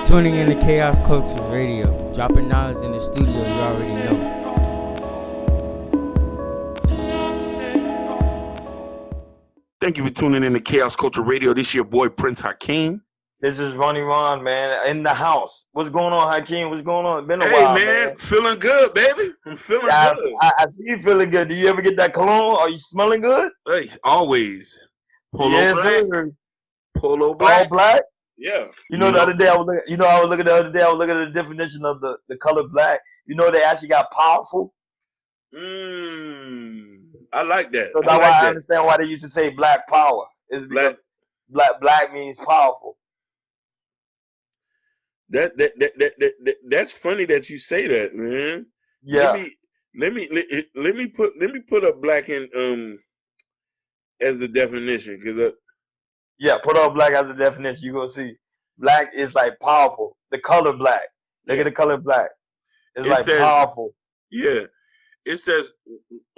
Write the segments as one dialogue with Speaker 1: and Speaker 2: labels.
Speaker 1: tuning in to Chaos Culture Radio. Dropping knowledge in the studio, you already know.
Speaker 2: Thank you for tuning in to Chaos Culture Radio. This is your boy, Prince Hakeem.
Speaker 3: This is Ronnie Ron, man, in the house. What's going on, Hakeem? What's going on? It's been a
Speaker 2: Hey,
Speaker 3: while,
Speaker 2: man. Feeling good, baby. I'm feeling good.
Speaker 3: I see you feeling good. Do you ever get that cologne? Are you smelling good?
Speaker 2: Hey, always. Polo
Speaker 3: yes,
Speaker 2: black.
Speaker 3: Sir.
Speaker 2: Polo black.
Speaker 3: All black?
Speaker 2: Yeah.
Speaker 3: You know, the other day I was looking, I was looking at the definition of the color black. You know, they actually got powerful.
Speaker 2: I like that.
Speaker 3: So that's why I understand why they used to say black power. Is because black means powerful.
Speaker 2: That's funny that you say that, man.
Speaker 3: Yeah.
Speaker 2: Let me put up black in as the definition, because
Speaker 3: put up black as a definition. You gonna see black is like powerful. The color black. Look at the color black. It says, powerful.
Speaker 2: Yeah. It says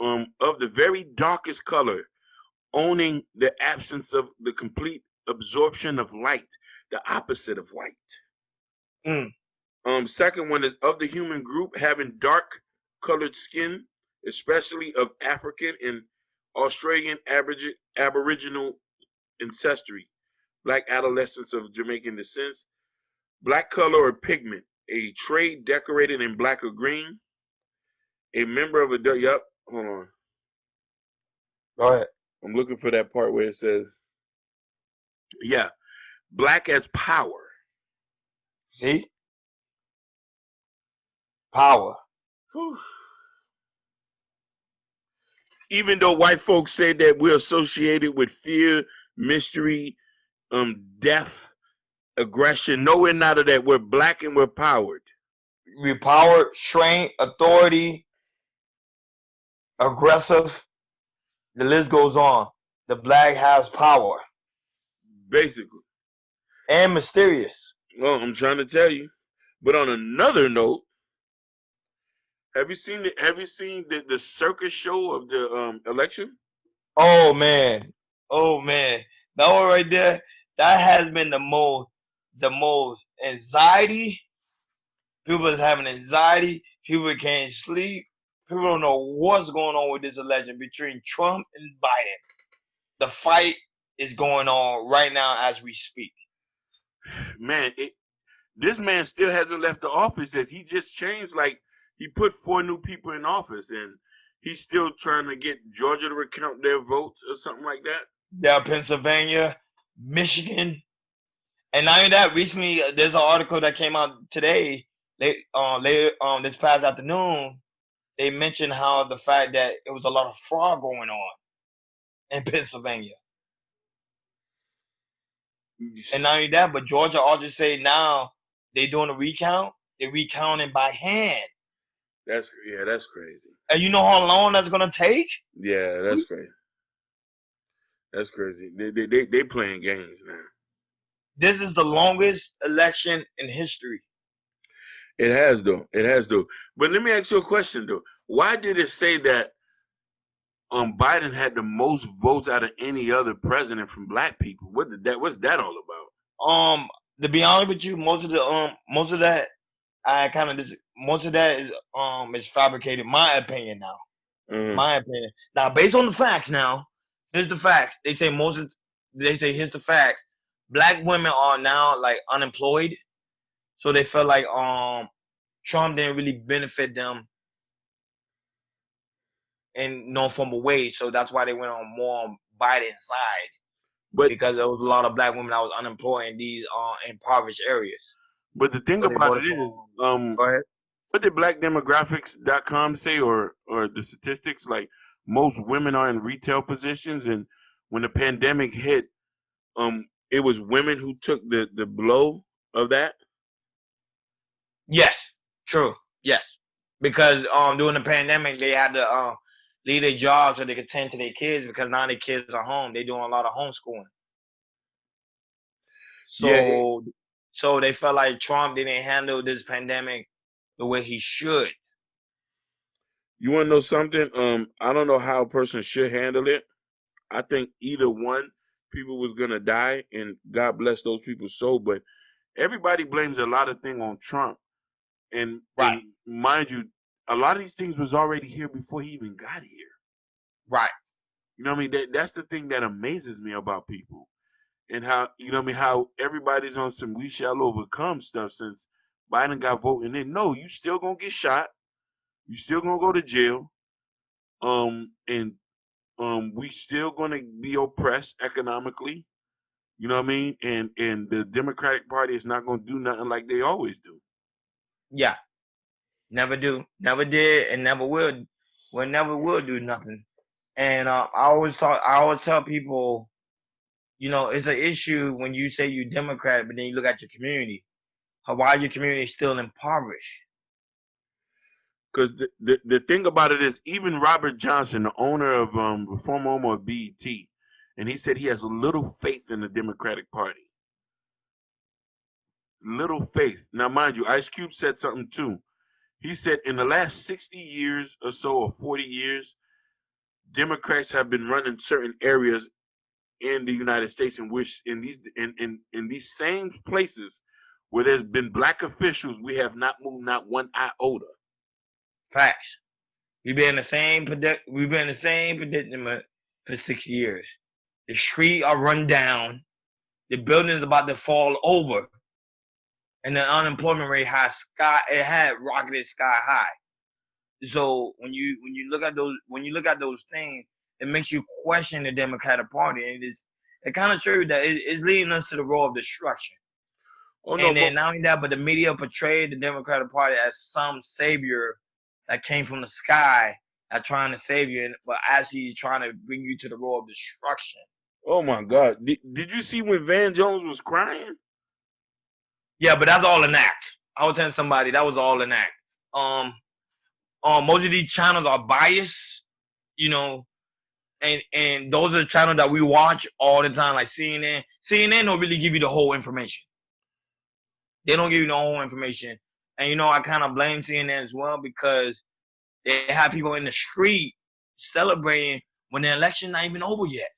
Speaker 2: of the very darkest color, owning the absence of the complete absorption of light, the opposite of white. Second one is of the human group having dark colored skin, especially of African and Australian Aboriginal ancestry, black adolescents of Jamaican descent, black color or pigment, a trade decorated in black or green, a member of a hold on.
Speaker 3: Go ahead.
Speaker 2: I'm looking for that part where it says, black as power.
Speaker 3: See? Power.
Speaker 2: Whew. Even though white folks say that we're associated with fear, mystery, death, aggression, no, we're not of that. We're black and we're powered.
Speaker 3: We're powered, strength, authority, aggressive. The list goes on. The black has power.
Speaker 2: Basically.
Speaker 3: And mysterious.
Speaker 2: Well, I'm trying to tell you. But on another note, have you seen the circus show of the election?
Speaker 3: Oh man. That one right there, that has been the most anxiety. People is having anxiety. People can't sleep. People don't know what's going on with this election between Trump and Biden. The fight is going on right now as we speak.
Speaker 2: Man, this man still hasn't left the office. He just changed, he put 4 new people in office, and he's still trying to get Georgia to recount their votes or something like that.
Speaker 3: Yeah, Pennsylvania, Michigan, and not only that. Recently, there's an article that came out today. This past afternoon, they mentioned how the fact that it was a lot of fraud going on in Pennsylvania. And not only that, but Georgia, I'll just say now they doing a recount. They're recounting by hand.
Speaker 2: That's crazy.
Speaker 3: And you know how long that's gonna take?
Speaker 2: Yeah, that's crazy. That's crazy. They playing games now.
Speaker 3: This is the longest election in history.
Speaker 2: It has though. But let me ask you a question though. Why did it say that Biden had the most votes out of any other president from black people? What's that all about?
Speaker 3: To be honest with you, most of that is fabricated. My opinion now. My opinion. Now, based on the facts now, here's the facts. They say here's the facts. Black women are now unemployed. So they felt like Trump didn't really benefit them in no form of way. So that's why they went on more on Biden's side. Because there was a lot of black women that was unemployed in these impoverished areas.
Speaker 2: But the thing about it is,
Speaker 3: go ahead.
Speaker 2: What did blackdemographics.com say, or the statistics? Like, most women are in retail positions, and when the pandemic hit, it was women who took the blow of that.
Speaker 3: Yes, true. Yes, because during the pandemic they had to leave their jobs so they could tend to their kids, because now their kids are home. They're doing a lot of homeschooling. So they felt like Trump didn't handle this pandemic the way he should.
Speaker 2: You want to know something? I don't know how a person should handle it. I think either one, people was gonna die, and God bless those people's soul. But everybody blames a lot of things on Trump, and
Speaker 3: Right.
Speaker 2: mind you, a lot of these things was already here before he even got here.
Speaker 3: Right.
Speaker 2: You know what I mean? That's the thing that amazes me about people, and how, you know what I mean, how everybody's on some "we shall overcome" stuff since Biden got voting in. No, you still gonna get shot. You still gonna go to jail. And we still gonna be oppressed economically. You know what I mean? And the Democratic Party is not gonna do nothing like they always do.
Speaker 3: Yeah. Never do. Never did, and never will. Well, never will do nothing. And I always tell people, it's an issue when you say you're Democrat, but then you look at your community. Why your community is still impoverished?
Speaker 2: Because the thing about it is, even Robert Johnson, the owner of the former owner of BET, and he said he has little faith in the Democratic Party. Little faith. Now, mind you, Ice Cube said something too. He said in the last 60 years or so, or 40 years, Democrats have been running certain areas in the United States in which in these same places where there's been black officials, we have not moved not one iota.
Speaker 3: Facts. We've been in the same predicament for 6 years. The streets are run down. The building is about to fall over, and the unemployment rate had rocketed sky high. So when you look at those things, it makes you question the Democratic Party, and it kind of shows you that it's leading us to the road of destruction.
Speaker 2: Oh no!
Speaker 3: And then not only that, but the media portrayed the Democratic Party as some savior that came from the sky, that trying to save you, but actually trying to bring you to the road of destruction.
Speaker 2: Oh my God! Did you see when Van Jones was crying?
Speaker 3: Yeah, but that's all an act. I was telling somebody that was all an act. Most of these channels are biased, and those are the channels that we watch all the time, like CNN. CNN don't really give you the whole information. They don't give you the whole information. And I kind of blame CNN as well, because they have people in the street celebrating when the election not even over yet.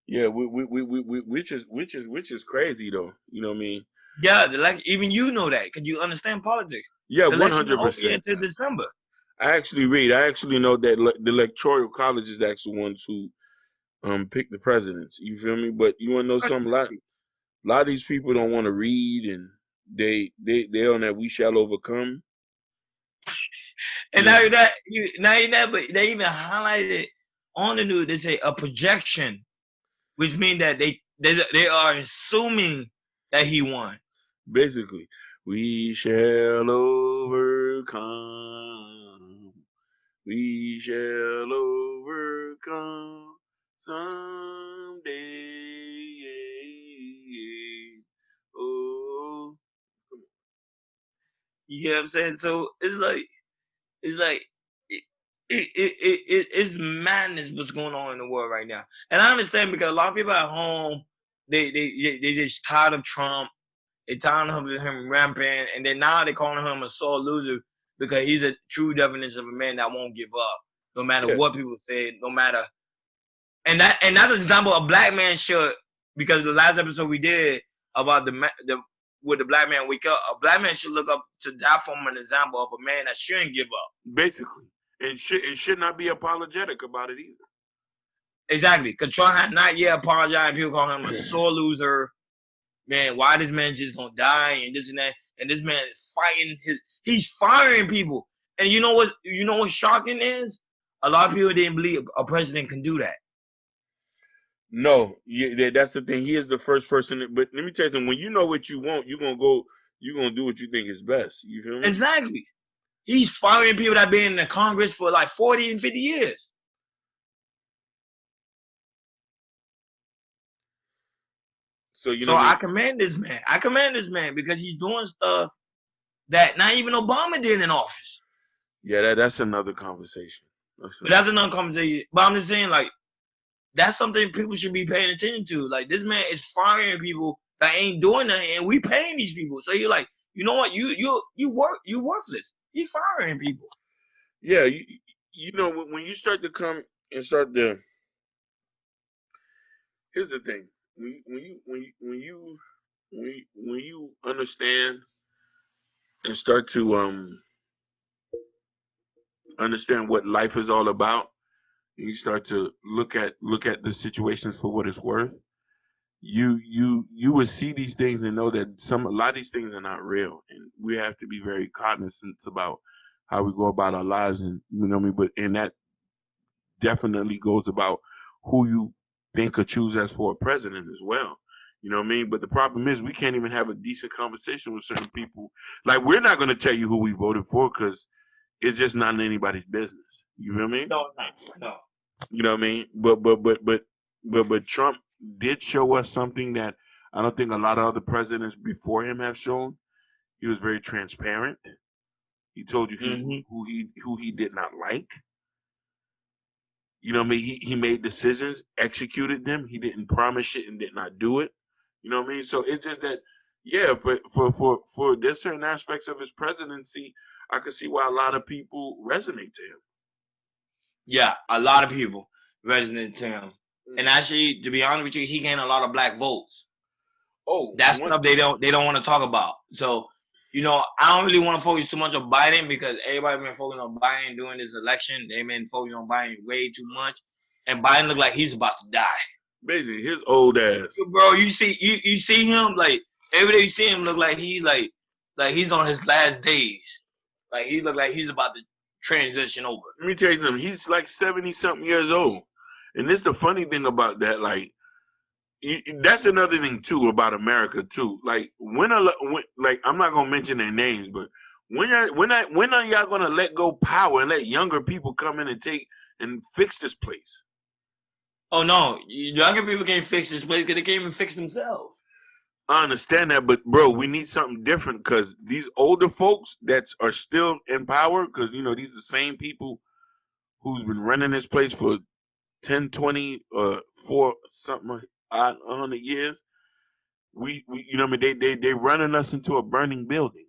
Speaker 2: Yeah, which is crazy though. You know what I mean?
Speaker 3: Yeah, even that, because you understand politics.
Speaker 2: Yeah,
Speaker 3: The election not over yet
Speaker 2: 100%.
Speaker 3: until December.
Speaker 2: I actually know that the electoral college is actually the ones who pick the presidents. You feel me? But you want to know something? A lot of these people don't want to read, and they on that "we shall overcome."
Speaker 3: And now that, but they even highlighted on the news. They say a projection, which means that they are assuming that he won.
Speaker 2: Basically, we shall overcome. We shall overcome someday. Oh,
Speaker 3: You get what I'm saying? So it's like it's madness what's going on in the world right now. And I understand, because a lot of people at home, they just tired of Trump. They tired of him rampant, and then now they're calling him a sore loser, because he's a true definition of a man that won't give up, no matter
Speaker 2: yeah.
Speaker 3: what people say, no matter. And that's an example of Blackman should, because the last episode we did about the would the black man wake up, a black man should look up to that from an example of a man that shouldn't give up.
Speaker 2: Basically, and should not be apologetic about it either.
Speaker 3: Exactly, because Trump had not yet apologized. People call him a sore loser. Man, why this man just gonna die and this and that? And this man is he's firing people. And you know what shocking is? A lot of people didn't believe a president can do that.
Speaker 2: No, that's the thing. He is the first person. But let me tell you something. When you know what you want, you're gonna go. You're gonna do what you think is best. You feel me?
Speaker 3: Exactly. He's firing people that been in the Congress for like 40 and 50 years.
Speaker 2: So
Speaker 3: I commend this man. I commend this man, because he's doing stuff that not even Obama did in office.
Speaker 2: Yeah, that's another conversation.
Speaker 3: That's another conversation. But I'm just saying, like, that's something people should be paying attention to. Like, this man is firing people that ain't doing nothing, and we paying these people. So you're like, you know what? You worthless. He's firing people.
Speaker 2: Yeah, you know when you start to come and start to. Here's the thing. when you understand and start to understand what life is all about, and you start to look at the situations for what it's worth, you would see these things and know that a lot of these things are not real, and we have to be very cognizant about how we go about our lives, and you know what I mean. But and that definitely goes about who you think or choose as for a president as well. You know what I mean? But the problem is we can't even have a decent conversation with certain people. Like, we're not going to tell you who we voted for because it's just not anybody's business. You feel me?
Speaker 3: No, no.
Speaker 2: You know what I mean? But Trump did show us something that I don't think a lot of other presidents before him have shown. He was very transparent. He told you who he did not like. You know what I mean? He made decisions, executed them. He didn't promise shit and did not do it. You know what I mean? So it's just that, yeah, for there's certain aspects of his presidency, I can see why a lot of people resonate to him.
Speaker 3: Yeah, a lot of people resonate to him. And actually, to be honest with you, he gained a lot of black votes.
Speaker 2: Oh,
Speaker 3: that's stuff they don't want to talk about. So, you know, I don't really want to focus too much on Biden because everybody been focusing on Biden during this election. They've been focusing on Biden way too much, and Biden look like he's about to die.
Speaker 2: Basically, his old ass.
Speaker 3: Bro, you see him like every day you see him look like he's like he's on his last days. Like he look like he's about to transition over.
Speaker 2: Let me tell you something. He's like 70-something years old, and this the funny thing about that. Like, that's another thing too about America too. Like when like I'm not gonna mention their names, but when are y'all gonna let go power and let younger people come in and take and fix this place?
Speaker 3: Oh no, younger people can't fix this place because they can't even fix themselves.
Speaker 2: I understand that, but bro, we need something different because these older folks that are still in power, because you know these are the same people who's been running this place for 10, 20, for something 100 years. We you know what I mean, they running us into a burning building.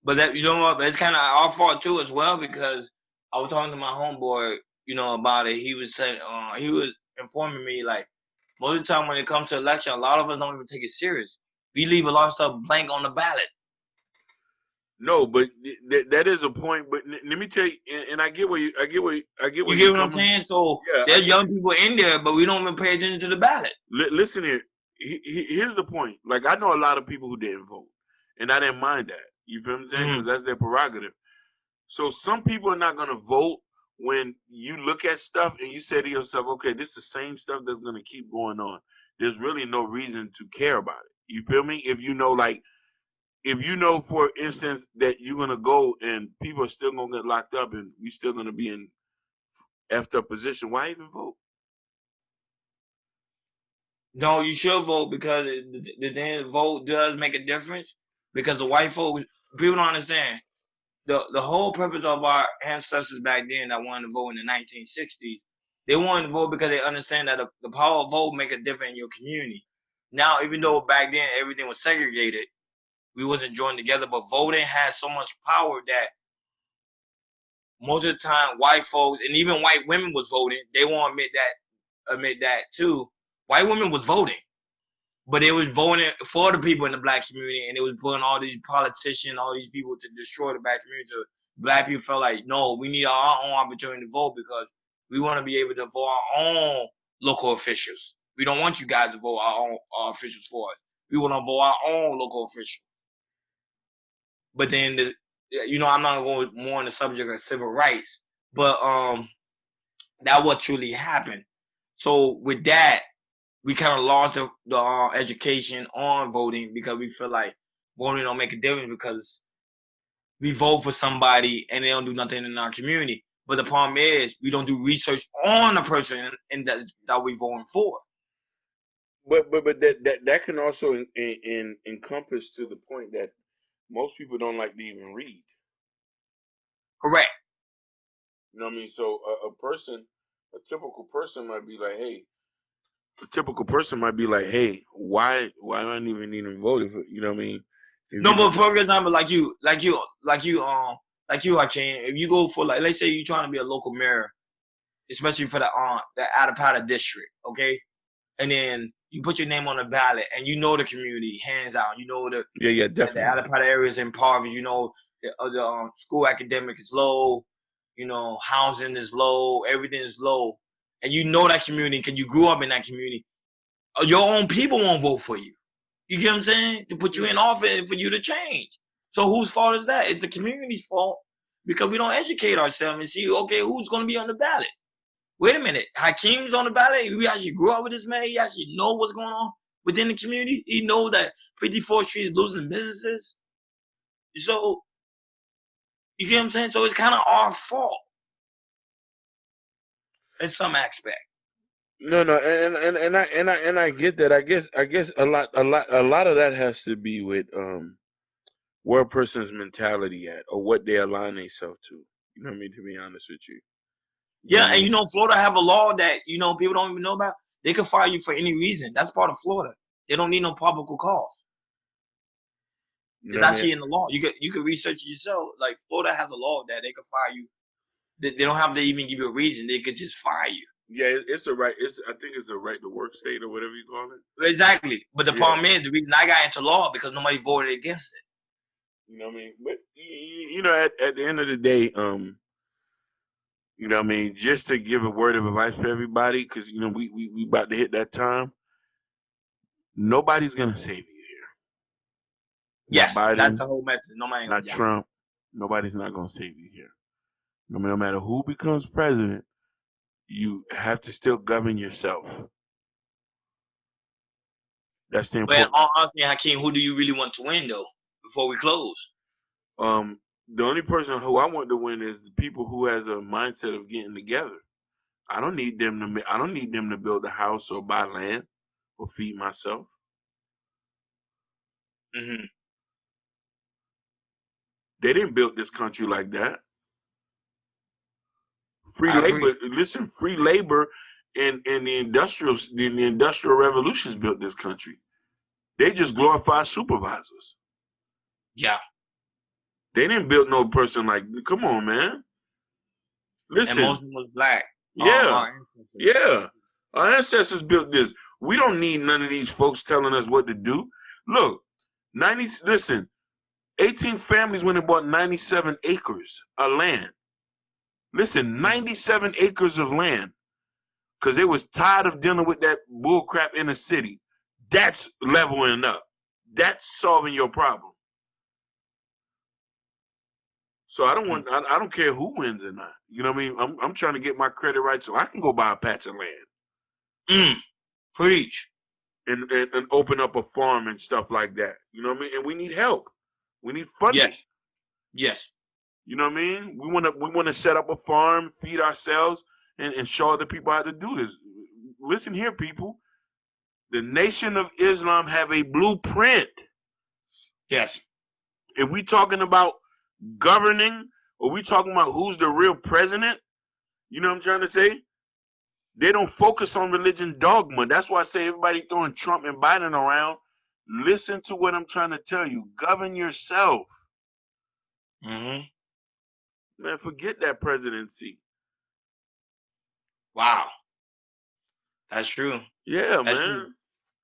Speaker 3: But that, you know what, it's kind of our fault too as well, because I was talking to my homeboy, you know, about it. He was saying, he was informing me like most of the time when it comes to election, a lot of us don't even take it serious. We leave a lot of stuff blank on the ballot.
Speaker 2: No, but that is a point. But let me tell you, and I get where you,
Speaker 3: you get what I'm saying. So yeah, there's young people in there, but we don't even pay attention to the ballot.
Speaker 2: Listen here. Here's the point. Like, I know a lot of people who didn't vote, and I didn't mind that. You feel what I'm saying? Because that's their prerogative. So some people are not going to vote when you look at stuff and you say to yourself, okay, this is the same stuff that's going to keep going on. There's really no reason to care about it. You feel me? If you know, like, if you know, for instance, that you're going to go and people are still going to get locked up and we still going to be in effed up position, why even vote?
Speaker 3: No, you should vote because the vote does make a difference. Because the white folks, people don't understand. The whole purpose of our ancestors back then that wanted to vote in the 1960s, they wanted to vote because they understand that the power of vote make a difference in your community. Now, even though back then everything was segregated, we wasn't joined together, but voting had so much power that most of the time white folks and even white women was voting. They won't admit that too. White women was voting. But they was voting for the people in the black community, and they was putting all these politicians, all these people to destroy the black community. So black people felt like, no, we need our own opportunity to vote because we want to be able to vote our own local officials. We don't want you guys to vote our officials for us. We want to vote our own local official. But then, you know, I'm not going more on the subject of civil rights, but that what truly happened. So with that, we kind of lost the education on voting because we feel like voting don't make a difference because we vote for somebody and they don't do nothing in our community. But the problem is we don't do research on the person and that we voting for.
Speaker 2: But that can also encompass to the point that most people don't like to even read.
Speaker 3: Correct.
Speaker 2: You know what I mean? So a typical person might be like, hey, why do I even need to vote? You know what I mean?
Speaker 3: No, but for example, like you, I can. If you go for, like, let's say you're trying to be a local mayor, especially for the Attapata district, okay, and then you put your name on the ballot, and you know the community, hands out. You know the
Speaker 2: definitely.
Speaker 3: other part of areas impoverished. You know the school academic is low. You know, housing is low. Everything is low, and you know that community because you grew up in that community. Your own people won't vote for you. You get what I'm saying? To put you in office for you to change. So whose fault is that? It's the community's fault because we don't educate ourselves and see, okay, who's going to be on the ballot? Wait a minute, Hakeem's on the ballot. We actually grew up with this man. He actually know what's going on within the community. He know that 54th Street is losing businesses. So you get what I'm saying? So it's kind of our fault in some aspect.
Speaker 2: No, and I get that. I guess a lot of that has to be with where a person's mentality at or what they align themselves to. You know what I mean? To be honest with you.
Speaker 3: Yeah, and you know, Florida have a law that, you know, people don't even know about. They can fire you for any reason. That's part of Florida. They don't need no probable cause. It's actually in the law. You could research it yourself. Like Florida has a law that they can fire you. They don't have to even give you a reason. They could just fire you.
Speaker 2: Yeah, it's a right. I think it's a right to work state or whatever you call it.
Speaker 3: Exactly. But the problem is, the reason I got into law because nobody voted against it.
Speaker 2: You know what I mean? But you know, at the end of the day, you know what I mean, just to give a word of advice for everybody, because you know we about to hit that time. Nobody's gonna save you here.
Speaker 3: Yes,
Speaker 2: not Biden,
Speaker 3: that's the whole message. Nobody
Speaker 2: not Trump. Nobody's not gonna save you here. No matter who becomes president, you have to still govern yourself. That's the important.
Speaker 3: Well, honestly, Hakeem, who do you really want to win though? Before we close.
Speaker 2: The only person who I want to win is the people who has a mindset of getting together. I don't need them to build a house or buy land or feed myself.
Speaker 3: Mm-hmm.
Speaker 2: They didn't build this country like that. Free labor. Listen, free labor and the industrial revolutions built this country. They just glorify supervisors.
Speaker 3: Yeah.
Speaker 2: They didn't build no person like. Come on, man. Listen.
Speaker 3: And most of them was black.
Speaker 2: Yeah. Yeah. Our ancestors built this. We don't need none of these folks telling us what to do. Look, 18 families went and bought 97 acres of land. Listen, 97 acres of land. Because they was tired of dealing with that bull crap in the city. That's leveling up. That's solving your problem. So I don't care who wins or not. You know what I mean? I'm trying to get my credit right so I can go buy a patch of land.
Speaker 3: Preach.
Speaker 2: And open up a farm and stuff like that. You know what I mean? And we need help. We need funding.
Speaker 3: Yes.
Speaker 2: You know what I mean? We want to set up a farm, feed ourselves, and show other people how to do this. Listen here, people. The Nation of Islam have a blueprint.
Speaker 3: Yes.
Speaker 2: If we talking about governing, or we talking about who's the real president, you know what I'm trying to say? They don't focus on religion dogma. That's why I say everybody throwing Trump and Biden around. Listen to what I'm trying to tell you. Govern yourself.
Speaker 3: Mm-hmm.
Speaker 2: Man, forget that presidency.
Speaker 3: Wow. That's true.
Speaker 2: Yeah, that's man.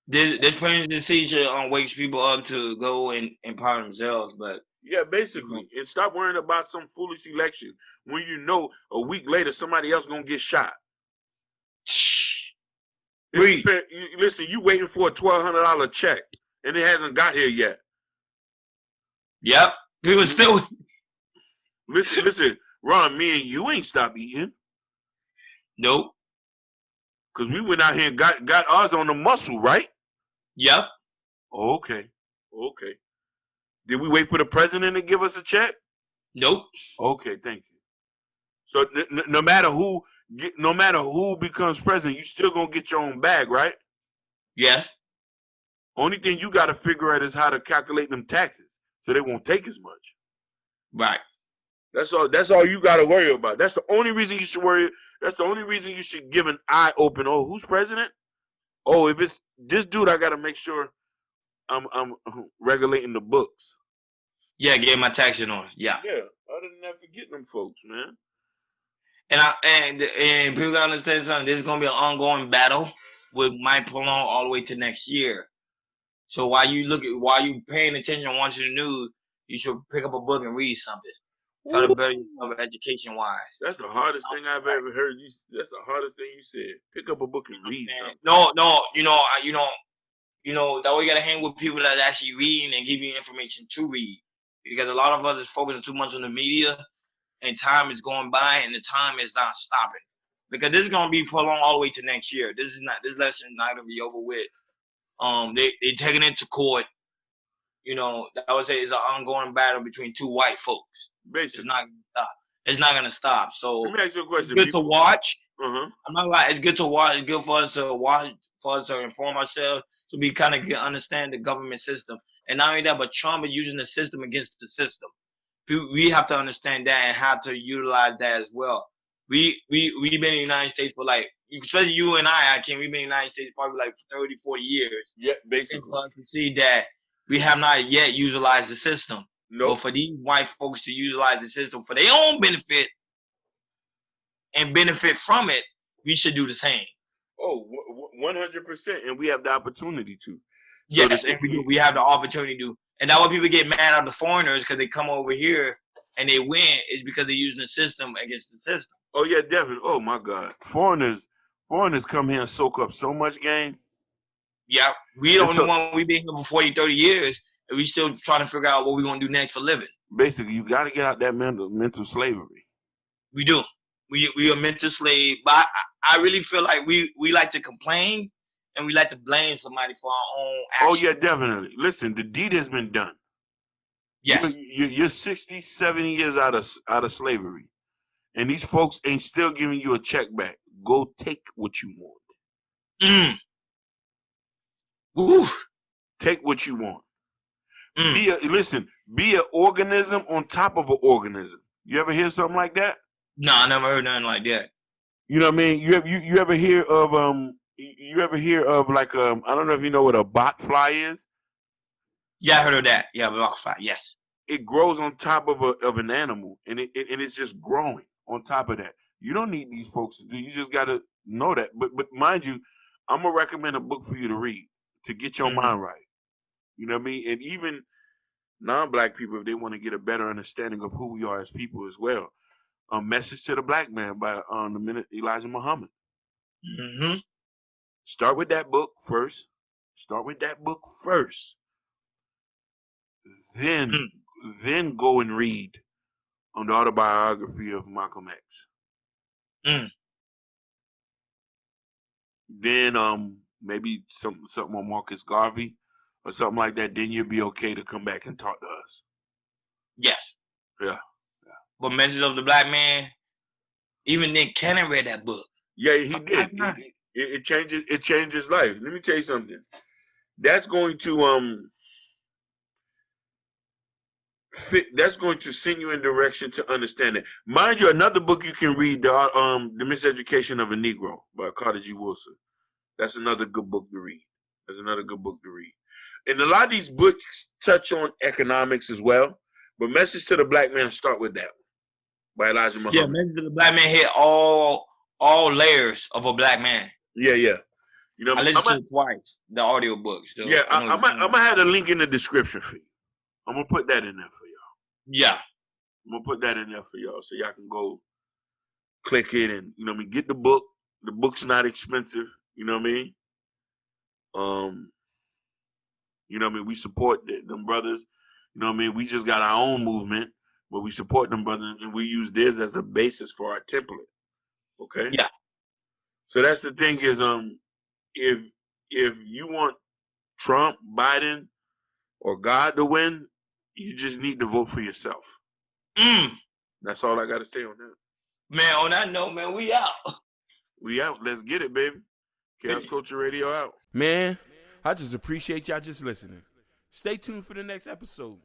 Speaker 3: True. This presidency wakes people up to go and empower themselves, but
Speaker 2: yeah, basically, and stop worrying about some foolish election when you know a week later somebody else gonna get shot. Listen, you waiting for a $1,200 check and it hasn't got here yet.
Speaker 3: Yep, people still.
Speaker 2: Listen, Ron, me and you ain't stopped eating.
Speaker 3: Nope.
Speaker 2: Cause we went out here and got ours on the muscle, right?
Speaker 3: Yep.
Speaker 2: Okay. Did we wait for the president to give us a check?
Speaker 3: Nope.
Speaker 2: Okay, thank you. So no matter who becomes president, you still gonna get your own bag, right?
Speaker 3: Yes.
Speaker 2: Only thing you got to figure out is how to calculate them taxes so they won't take as much.
Speaker 3: Right.
Speaker 2: That's all you got to worry about. That's the only reason you should worry. That's the only reason you should give an eye open. Oh, who's president? Oh, if it's this dude, I got to make sure I'm regulating the books.
Speaker 3: Yeah, get my tax in on. Yeah.
Speaker 2: Yeah. Other than that, forget them folks, man.
Speaker 3: And people gotta understand something. This is gonna be an ongoing battle. might prolong all the way to next year. So while you paying attention and watching the news, you should pick up a book and read something. Try to better yourself education wise.
Speaker 2: That's the hardest thing I've ever heard. That's the hardest thing you said. Pick up a book and read something.
Speaker 3: No, that way you gotta hang with people that actually reading and give you information to read. Because a lot of us is focusing too much on the media, and time is going by, and the time is not stopping. Because this is gonna be prolonged all the way to next year. This lesson is not gonna be over with. They taking it to court. I would say it's an ongoing battle between two white folks.
Speaker 2: Basically,
Speaker 3: it's not gonna stop. It's not gonna stop. So
Speaker 2: let me ask you a question.
Speaker 3: It's good to watch.
Speaker 2: Uh-huh.
Speaker 3: I'm not lying. It's good to watch. It's good for us to watch, for us to inform ourselves, so we kind of understand the government system. And not only that, but Trump is using the system against the system. We have to understand that and how to utilize that as well. We've been in the United States for like, especially you and I we've been in the United States probably like 30, 40 years.
Speaker 2: Yeah, basically.
Speaker 3: And for us to see that we have not yet utilized the system.
Speaker 2: Nope.
Speaker 3: But for these white folks to utilize the system for their own benefit and benefit from it, we should do the same.
Speaker 2: Oh, 100%. And we have the opportunity to.
Speaker 3: Yes, and we have the opportunity to. And that's why people get mad at the foreigners, because they come over here and they win, is because they're using the system against the system.
Speaker 2: Oh, yeah, definitely. Oh, my God. Foreigners come here and soak up so much game.
Speaker 3: Yeah, we the only one. We've been here for 40, 30 years, and we still trying to figure out what we're going to do next for living.
Speaker 2: Basically, you got to get out that mental slavery.
Speaker 3: We do. We are mental slave. But I really feel like we like to complain, and we like to blame somebody for our own actions.
Speaker 2: Oh, yeah, definitely. Listen, the deed has been done.
Speaker 3: Yes.
Speaker 2: You're 60, 70 years out of slavery. And these folks ain't still giving you a check back. Go take what you want.
Speaker 3: Ooh.
Speaker 2: Take what you want. Be an organism on top of an organism. You ever hear something like that?
Speaker 3: No, I never heard nothing like that.
Speaker 2: You know what I mean? You ever hear of like I don't know if you know what a bot fly is?
Speaker 3: Yeah, I heard of that. Yeah, bot fly, yes.
Speaker 2: It grows on top of an animal, and it's just growing on top of that. You don't need these folks to do. You just gotta know that. But mind you, I'm gonna recommend a book for you to read to get your mind right. You know what I mean? And even non-black people, if they want to get a better understanding of who we are as people as well. A Message to the Black Man by Elijah Mahaamad. Start with that book first. Then go and read on the autobiography of Malcolm X. Then maybe something on Marcus Garvey or something like that. Then you'll be okay to come back and talk to us.
Speaker 3: Yes.
Speaker 2: Yeah.
Speaker 3: But Message of the Black Man, even Nick Cannon read that book.
Speaker 2: Yeah, he did. It changed his life. Let me tell you something. That's going to that's going to send you in direction to understand it. Mind you, another book you can read, The Miseducation of a Negro by Carter G. Wilson. That's another good book to read. And a lot of these books touch on economics as well. But Message to the Black Man, start with that one by Elijah Mahaamad.
Speaker 3: Yeah, Message to the Black Man hit all layers of a black man.
Speaker 2: Yeah. You know,
Speaker 3: I listened to it twice, the audio books. So
Speaker 2: yeah, I'm gonna have a link in the description for you. I'm gonna put that in there for y'all.
Speaker 3: Yeah.
Speaker 2: I'm gonna put that in there for y'all so y'all can go click it and get the book. The book's not expensive. You know what I mean? We support them brothers. You know what I mean? We just got our own movement, but we support them brothers and we use theirs as a basis for our template. Okay?
Speaker 3: Yeah.
Speaker 2: So that's the thing is if you want Trump, Biden, or God to win, you just need to vote for yourself. That's all I got to say on that.
Speaker 3: Man, on that note, man, we out.
Speaker 2: We out. Let's get it, baby. Chaos Culture Radio out.
Speaker 1: Man, I just appreciate y'all just listening. Stay tuned for the next episode.